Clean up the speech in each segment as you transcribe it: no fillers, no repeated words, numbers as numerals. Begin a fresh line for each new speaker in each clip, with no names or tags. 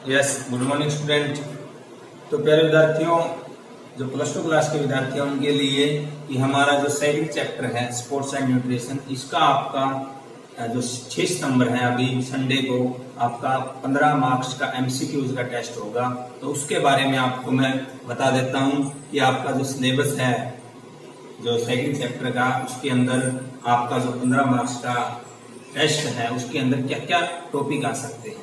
Yes, good morning student. तो प्यारे विद्यार्थियों, जो प्लस 2 क्लास के विद्यार्थी हैं उनके लिए कि हमारा जो सेकंड चैप्टर है स्पोर्ट्स एंड न्यूट्रिशन, इसका आपका जो 6 सितंबर है अभी संडे को आपका 15 मार्क्स का एमसीक्यूज का टेस्ट होगा। तो उसके बारे में आपको मैं बता देता हूं कि आपका जो सिलेबस है जो सेकंड चैप्टर का, उसके अंदर आपका जो 15 मार्क्स का टेस्ट है उसके अंदर क्या क्या टॉपिक आ सकते हैं।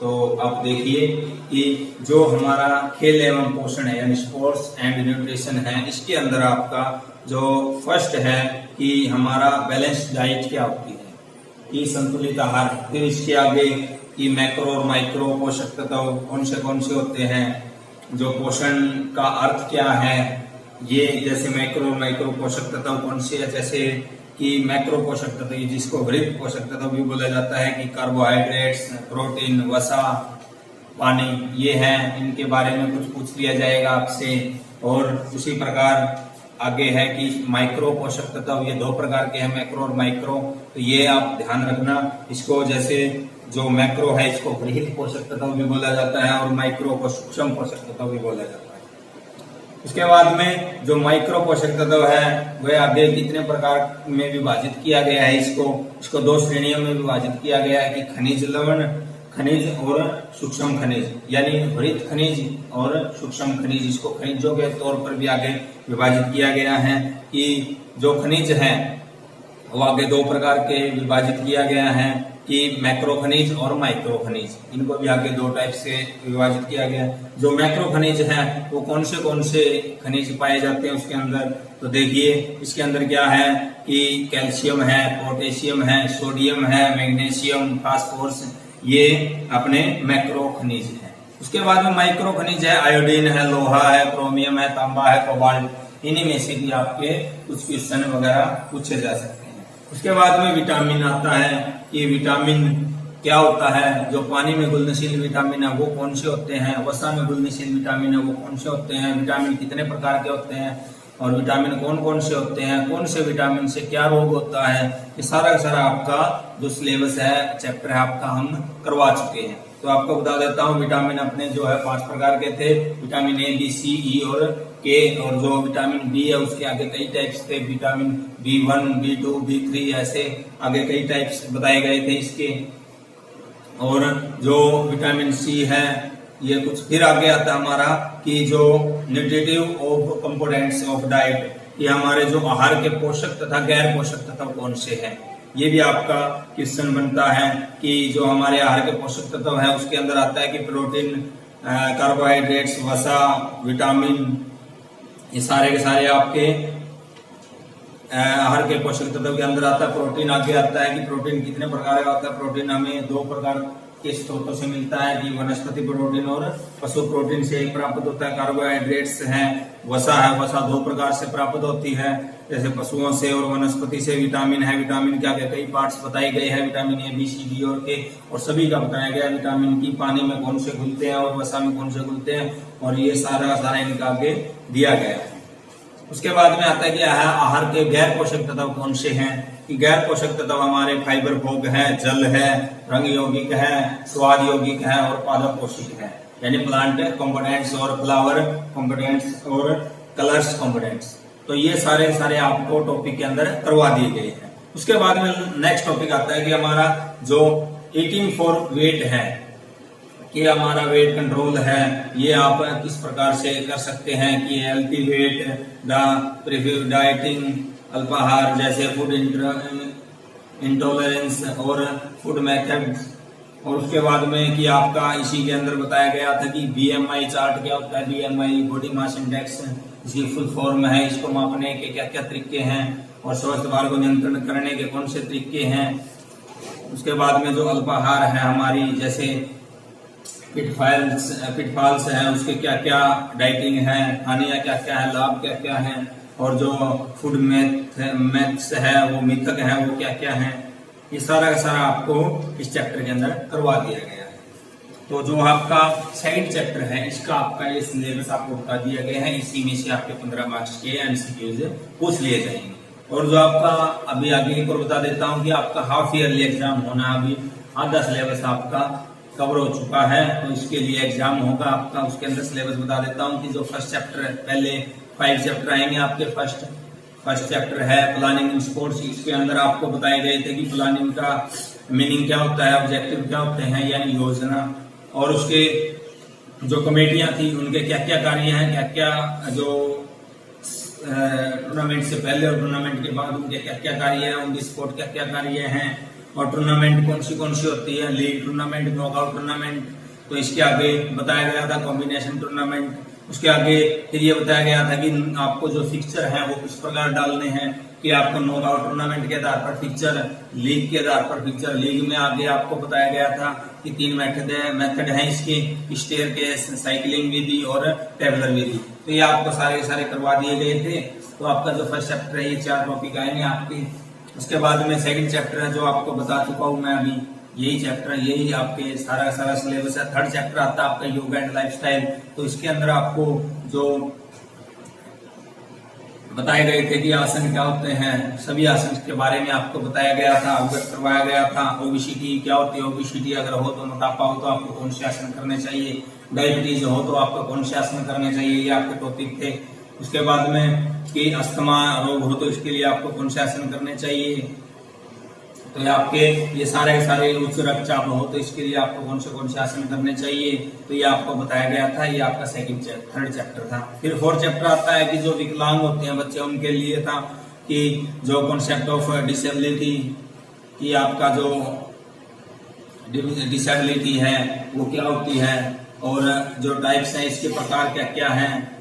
तो आप देखिए कि जो हमारा खेल एवं पोषण है यानी स्पोर्ट्स एंड न्यूट्रिशन है, इसके अंदर आपका जो फर्स्ट है कि हमारा बैलेंस डाइट क्या होती है, कि संतुलित आहार। फिर इसके आगे कि मैक्रो और माइक्रो पोषक तत्व कौन से होते हैं, जो पोषण का अर्थ क्या है, ये जैसे मैक्रो और माइक्रो पोषक तत्व कौन से है, जैसे कि मैक्रो पोषक तत्व जिसको हरित पोषक तत्व भी बोला जाता है कि कार्बोहाइड्रेट्स, प्रोटीन, वसा, पानी, ये हैं। इनके बारे में कुछ पूछ लिया जाएगा आपसे। और उसी प्रकार आगे है कि माइक्रो पोषक तत्व, ये 2 प्रकार के हैं, मैक्रो और माइक्रो। तो ये आप ध्यान रखना इसको, जैसे जो मैक्रो है इसको हरित पोषक तत्व भी बोला जाता है और माइक्रो को सूक्ष्म पोषक तत्व भी बोला जाता है। उसके बाद में जो माइक्रो पोषक तत्व है वह आगे कितने प्रकार में विभाजित किया गया है, इसको 2 श्रेणियों में विभाजित किया गया है कि खनिज लवण खनिज और सूक्ष्म खनिज, यानी हरित खनिज और सूक्ष्म खनिज। इसको खनिजों के तौर पर भी आगे विभाजित किया गया है कि जो खनिज है वो आगे 2 प्रकार के विभाजित किया गया है कि मैक्रो खनिज और माइक्रो खनिज। इनको भी आगे 2 टाइप से विभाजित किया गया है। जो मैक्रो खनिज है वो कौन से खनिज पाए जाते हैं उसके अंदर, तो देखिए इसके अंदर क्या है कि कैल्शियम है, पोटेशियम है, सोडियम है, मैग्नीशियम, फास्फोरस, ये अपने मैक्रो खनिज है। उसके बाद में माइक्रो खनिज है, आयोडीन है, लोहा है, क्रोमियम है, तांबा है, कोबाल्ट। इन्हीं में से भी आपके कुछ क्वेश्चन वगैरह पूछे जा सकते हैं। उसके बाद में विटामिन आता है कि विटामिन क्या होता है, जो पानी में घुलनशील विटामिन है वो कौन से होते हैं, वसा में घुलनशील विटामिन है वो कौन से होते हैं, विटामिन कितने प्रकार के होते हैं और विटामिन कौन से होते हैं, कौन से विटामिन से क्या रोग होता है, ये सारा का सारा आपका जो सिलेबस है चैप्टर है आपका हम करवा चुके हैं। तो आपको बता देता हूँ विटामिन अपने जो है 5 प्रकार के थे, विटामिन ए, बी, सी, ई और के। और जो विटामिन बी है उसके आगे कई टाइप्स थे, विटामिन B1, B2, B3, ऐसे आगे कई टाइप्स बताए गए थे इसके। और जो विटामिन सी है ये कुछ फिर आगे आता है हमारा कि जो nutritive of components of diet, ये हमारे जो आहार के पोषक तथा गैर पोषक तत्व कौन से हैं, ये भी आपका क्वेश्चन बनता है कि जो हमारे आहार के पोषक तत्व है उसके अंदर आता है कि प्रोटीन, कार्बोहाइड्रेट्स, वसा, विटामिन, ये सारे के सारे आपके आहार के पोषक तत्व के अंदर आता है। प्रोटीन आगे आता है कि प्रोटीन कितने प्रकार का होता है। प्रोटीन हमें 2 प्रकार के स्रोतों से मिलता है कि वनस्पति प्रोटीन और पशु प्रोटीन से प्राप्त होता है। कार्बोहाइड्रेट्स है, वसा है, वसा 2 प्रकार से प्राप्त होती है, जैसे पशुओं से और वनस्पति से। विटामिन है, विटामिन के आगे कई पार्ट्स बताए गए हैं, vitamin A, B, C, D और के, और सभी का बताया गया विटामिन की पानी में कौन से घुलते हैं और वसा में कौन से घुलते हैं, और ये सारा इनका आगे दिया गया है। उसके बाद में आता है कि आहार के गैर पोषक तत्व कौन से हैं, कि गैर पोषक तत्व हमारे फाइबर भोग है, जल है, रंग यौगिक है, स्वाद यौगिक है और पादप पोषक है, यानी प्लांट कंपोनेंट्स और फ्लावर कंपोनेंट्स और कलर्स कंपोनेंट्स। तो ये सारे आपको टॉपिक के अंदर करवा दिए गए हैं। उसके बाद में नेक्स्ट टॉपिक आता है कि हमारा जो ईटिंग फॉर वेट है, कि हमारा वेट कंट्रोल है, ये आप किस प्रकार से कर सकते हैं कि हेल्थी वेट, प्रिफर्ड डाइटिंग, अल्पाहार जैसे फूड इंटॉलरेंस और फूड मेथड। और उसके बाद में कि आपका इसी के अंदर बताया गया था कि BMI चार्ट क्या होता है, BMI बॉडी मास इंडेक्स, इसकी फुल फॉर्म है, इसको मापने के क्या क्या तरीके हैं और स्वस्थ भार को नियंत्रण करने के कौन से तरीके हैं। उसके बाद में जो अल्पाहार है हमारी, जैसे पिटफॉल्स है, उसके क्या क्या डाइटिंग है, हानियां क्या क्या है, लाभ क्या क्या है, और जो फूड मैथ्स है वो मिथक है वो क्या क्या है, ये सारा का सारा आपको इस चैप्टर के अंदर करवा दिया गया है। तो जो आपका सेकंड चैप्टर है इसका आपका ये सिलेबस आपको बता दिया गया है, इसी में से आपके 15 मार्क्स के एमसीक्यूज पूछ लिए जाएंगे। और जो आपका अभी आगे एक और बता देता हूँ कि आपका हाफ ईयरली एग्जाम होना, अभी आधा सिलेबस आपका कवर हो चुका है। तो इसके लिए एग्जाम होगा आपका, उसके अंदर सिलेबस बता देता हूँ कि जो फर्स्ट चैप्टर है, पहले 5 चैप्टर आएंगे आपके। फर्स्ट चैप्टर है प्लानिंग इन स्पोर्ट्स। इसके अंदर आपको बताए गए थे कि प्लानिंग का मीनिंग क्या होता है, ऑब्जेक्टिव क्या होते हैं, यानी योजना, और उसके जो कमेटियां थी उनके क्या क्या कार्य हैं, क्या क्या जो टूर्नामेंट से पहले और टूर्नामेंट के बाद उनके क्या क्या कार्य हैं, उनकी स्पोर्ट क्या क्या कार्य हैं, और टूर्नामेंट कौन सी होती है, लीग टूर्नामेंट, नॉकआउट टूर्नामेंट। तो इसके आगे बताया गया था कॉम्बिनेशन टूर्नामेंट। उसके आगे फिर ये बताया गया था कि आपको जो फिक्चर है वो किस प्रकार डालने हैं, कि आपको नॉकआउट टूर्नामेंट के आधार पर फिक्चर, लीग के आधार पर फिक्चर। लीग में आगे आपको बताया गया था कि 3 मेथड हैं इसके, स्टेयरकेस, साइकिलिंग विधि और टेबलर विधि। तो ये आपको सारे करवा दिए गए थे। तो आपका जो फर्स्ट चैप्टर है ये 4 टॉपिक आएंगे आपके। उसके बाद में सेकंड चैप्टर है जो आपको बता चुका हूं मैं अभी, यही चैप्टर, यही आपके सारा सिलेबस है। थर्ड चैप्टर आता है आपका योगा एंड लाइफस्टाइल। तो इसके अंदर आपको जो बताए गए थे कि आसन क्या होते हैं, सभी आसन के बारे में आपको बताया गया था, अवगत करवाया गया था। ओबेसिटी क्या होती है, ओबेसिटी अगर हो तो, मोटापा हो तो आपको कौन से आसन करने चाहिए, डायबिटीज हो तो आपको कौन से आसन करने चाहिए, ये आपके टॉपिक थे। उसके बाद में कि अस्थमा रोग हो तो इसके लिए आपको कौन से आसन करने चाहिए। तो आपके ये सारे उच्च रक्तचाप हो तो इसके लिए आपको कौन से आसन करने चाहिए। तो ये आपको बताया गया था। ये आपका थर्ड चैप्टर था। फिर 4th चैप्टर आता है कि जो विकलांग होते हैं बच्चे, उनके लिए था कि जो कॉन्सेप्ट ऑफ डिसेबिलिटी, कि आपका जो डिसेबिलिटी है वो क्या होती है, और जो टाइप्स हैं इसके प्रकार क्या क्या हैं,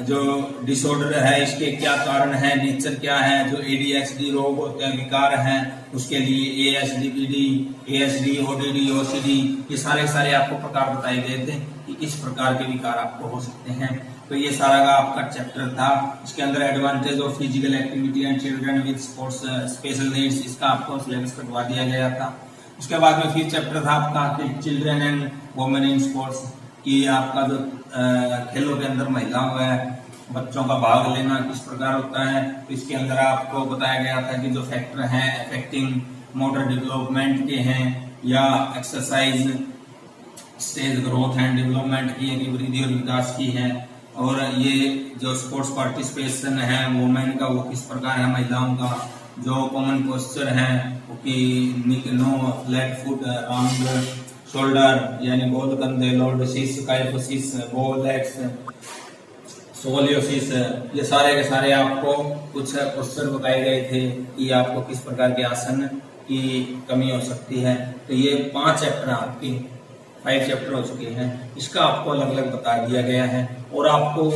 जो डिसऑर्डर है इसके क्या कारण है, नेचर क्या है, जो ADHD रोग होते हैं, विकार हैं, उसके लिए ASDPD, ASD, ODD, OCD, ये सारे आपको प्रकार बताए गए थे कि किस प्रकार के विकार आपको हो सकते हैं। तो ये सारा का आपका चैप्टर था। इसके अंदर advantage of physical activity and children with sports special needs, इसका आपको सिलेबस कटवा दिया गया था। उसके बाद में 5th चैप्टर था आपका children and women in sports, कि आपका जो खेलों के अंदर महिलाओं है, बच्चों का भाग लेना किस प्रकार होता है। तो इसके अंदर आपको बताया गया था कि जो फैक्टर हैं अफेक्टिंग मोटर डेवलपमेंट के हैं, या exercise stage growth and development की, वृद्धि और विकास की है। और ये जो स्पोर्ट्स पार्टिसिपेशन है वुमेन का वो किस प्रकार है, महिलाओं का। जो कॉमन पोस्चर है वो कि no flat foot, round shoulder, यानी गोल कंधे, lordosis, kyphosis, bow legs, scoliosis, ये सारे के सारे आपको कुछ पोस्चर बताए गए थे कि आपको किस प्रकार के आसन की कमी हो सकती है। तो ये 5 चैप्टर आपके 5 चैप्टर हो चुके हैं। इसका आपको अलग अलग बता दिया गया है, और आपको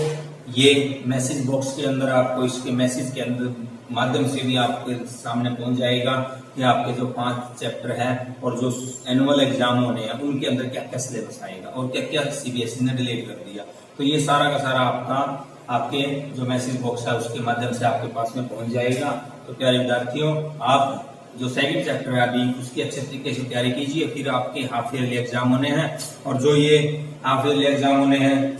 ये मैसेज बॉक्स के अंदर आपको इसके मैसेज के अंदर माध्यम से भी आपके सामने पहुंच जाएगा कि आपके जो 5 चैप्टर है और जो एनुअल एग्जाम होने हैं उनके अंदर क्या क्या सिलेबस आएगा और क्या क्या CBSE ने डिलीट कर दिया। तो ये सारा का सारा आपके जो मैसेज बॉक्स है उसके माध्यम से आपके पास में पहुंच जाएगा। तो प्यारे विद्यार्थियों, आप जो सेकंड चैप्टर है अभी उसकी अच्छे तरीके से तैयारी कीजिए। फिर आपके हाफ ईयरली एग्जाम होने हैं, और जो ये हाफ ईयरली एग्जाम होने हैं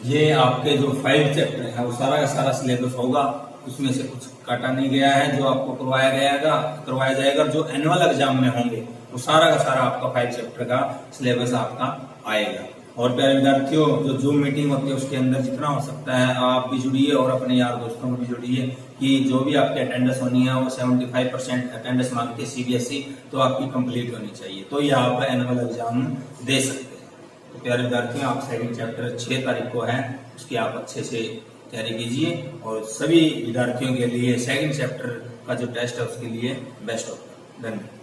ये आपके जो 5 चैप्टर है वो सारा का सारा सिलेबस होगा। उसमें से कुछ काटा नहीं गया है, जो आपको करवाया जाएगा। जो एनुअल एग्जाम में होंगे वो सारा का सारा आपका 5 चैप्टर का सिलेबस आपका आएगा। और प्यारे विद्यार्थियों, जो जूम मीटिंग होती है उसके अंदर जितना हो सकता है आप भी जुड़िए और अपने यार दोस्तों को भी जुड़िए, कि जो भी आपकी अटेंडेंस होनी है वो 75% अटेंडेंस मांगती है CBSE, तो आपकी कंप्लीट होनी चाहिए, तो ये आप एनुअल एग्जाम दे सकते हैं। तो प्यारे विद्यार्थियों, आप सेकंड चैप्टर 6 तारीख को है, उसकी आप अच्छे से तैयारी कीजिए। और सभी विद्यार्थियों के लिए सेकंड चैप्टर का जो टेस्ट है उसके लिए बेस्ट होगा। धन्यवाद।